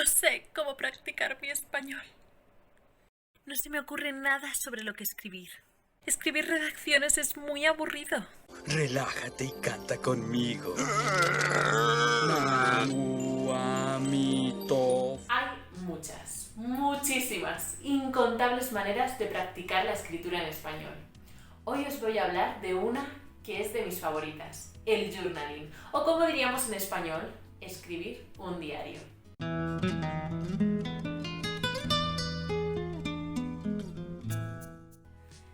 sé cómo practicar mi español. No se me ocurre nada sobre lo que escribir. Escribir redacciones es muy aburrido. Relájate y canta conmigo. Namu Amito. Hay muchísimas, incontables maneras de practicar la escritura en español. Hoy os voy a hablar de una que es de mis favoritas, el journaling, o como diríamos en español, escribir un diario.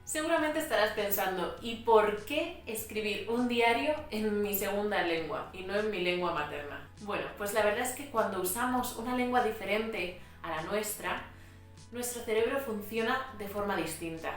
Seguramente estarás pensando, ¿y por qué escribir un diario en mi segunda lengua y no en mi lengua materna? Bueno, pues la verdad es que cuando usamos una lengua diferente a la nuestra, nuestro cerebro funciona de forma distinta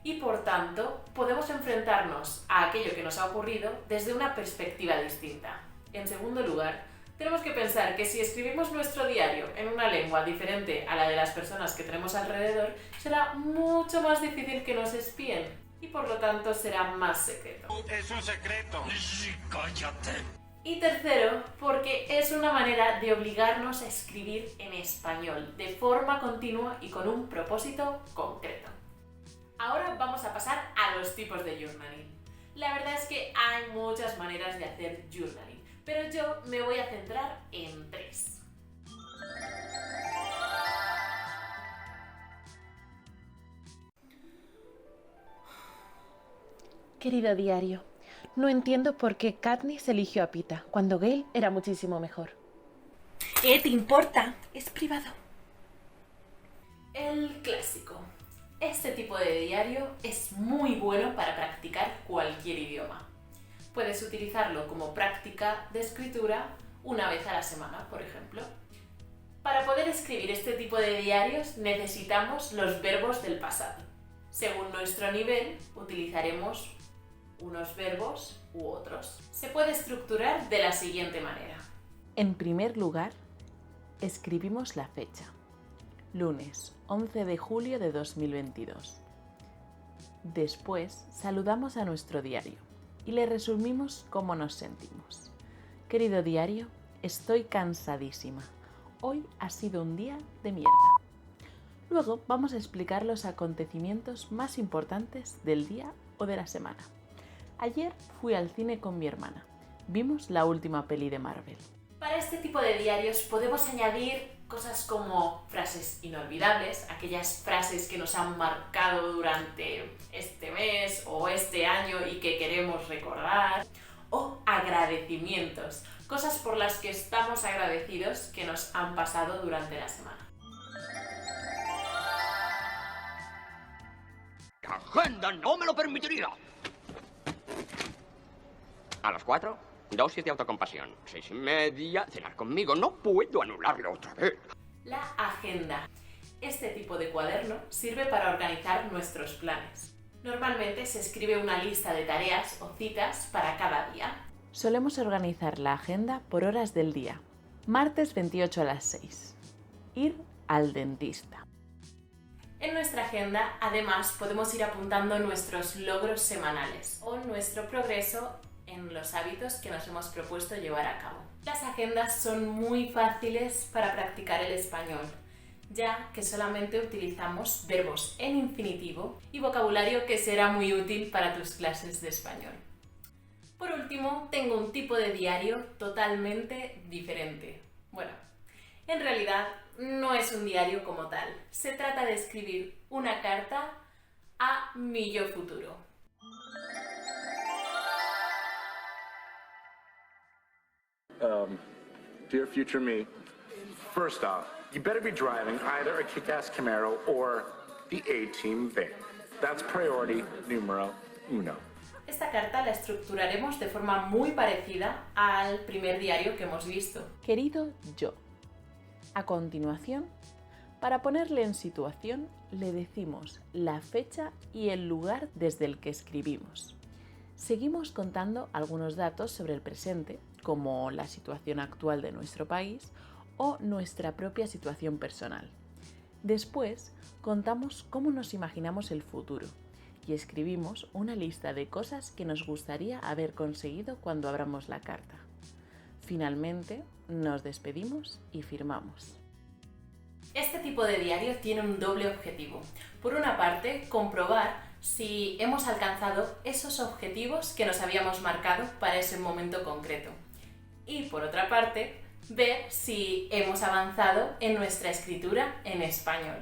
y por tanto podemos enfrentarnos a aquello que nos ha ocurrido desde una perspectiva distinta. En segundo lugar, tenemos que pensar que si escribimos nuestro diario en una lengua diferente a la de las personas que tenemos alrededor, será mucho más difícil que nos espíen y por lo tanto será más secreto. Es un secreto. Cállate. Y tercero, porque es una manera de obligarnos a escribir en español de forma continua y con un propósito concreto. Ahora vamos a pasar a los tipos de journaling. La verdad es que hay muchas maneras de hacer journaling, pero yo me voy a centrar en 3. Querido diario, no entiendo por qué Katniss eligió a Pita, cuando Gale era muchísimo mejor. ¿Qué te importa? Es privado. El clásico. Este tipo de diario es muy bueno para practicar cualquier idioma. Puedes utilizarlo como práctica de escritura una vez a la semana, por ejemplo. Para poder escribir este tipo de diarios necesitamos los verbos del pasado. Según nuestro nivel, utilizaremos unos verbos u otros. Se puede estructurar de la siguiente manera. En primer lugar, escribimos la fecha. Lunes, 11 de julio de 2022. Después, saludamos a nuestro diario y le resumimos cómo nos sentimos. Querido diario, estoy cansadísima. Hoy ha sido un día de mierda. Luego vamos a explicar los acontecimientos más importantes del día o de la semana. Ayer fui al cine con mi hermana. Vimos la última peli de Marvel. Para este tipo de diarios podemos añadir cosas como frases inolvidables, aquellas frases que nos han marcado durante este mes o este año y que queremos recordar, o agradecimientos, cosas por las que estamos agradecidos que nos han pasado durante la semana. La agenda no me lo permitiría. A las 4, dosis de autocompasión. 6:30, cenar conmigo. No puedo anularlo otra vez. La agenda. Este tipo de cuaderno sirve para organizar nuestros planes. Normalmente se escribe una lista de tareas o citas para cada día. Solemos organizar la agenda por horas del día. Martes 28 a las 6. Ir al dentista. En nuestra agenda, además, podemos ir apuntando nuestros logros semanales o nuestro progreso en los hábitos que nos hemos propuesto llevar a cabo. Las agendas son muy fáciles para practicar el español, ya que solamente utilizamos verbos en infinitivo y vocabulario que será muy útil para tus clases de español. Por último, tengo un tipo de diario totalmente diferente. Bueno, en realidad no es un diario como tal. Se trata de escribir una carta a mi yo futuro. Dear future me, first off, you better be driving either a kick-ass Camaro or the A-Team van. That's priority numero uno. Esta carta la estructuraremos de forma muy parecida al primer diario que hemos visto. Querido yo. A continuación, para ponerle en situación, le decimos la fecha y el lugar desde el que escribimos. Seguimos contando algunos datos sobre el presente, como la situación actual de nuestro país o nuestra propia situación personal. Después, contamos cómo nos imaginamos el futuro y escribimos una lista de cosas que nos gustaría haber conseguido cuando abramos la carta. Finalmente, nos despedimos y firmamos. Este tipo de diario tiene un doble objetivo. Por una parte, comprobar si hemos alcanzado esos objetivos que nos habíamos marcado para ese momento concreto. Y por otra parte, ver si hemos avanzado en nuestra escritura en español,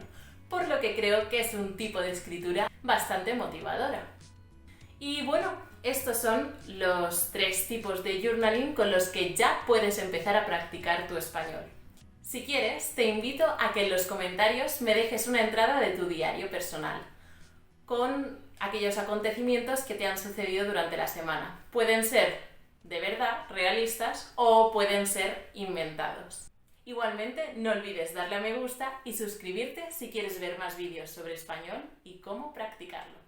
por lo que creo que es un tipo de escritura bastante motivadora. Y bueno, estos son los 3 tipos de journaling con los que ya puedes empezar a practicar tu español. Si quieres, te invito a que en los comentarios me dejes una entrada de tu diario personal, con aquellos acontecimientos que te han sucedido durante la semana. Pueden ser de verdad, realistas, o pueden ser inventados. Igualmente, no olvides darle a me gusta y suscribirte si quieres ver más vídeos sobre español y cómo practicarlo.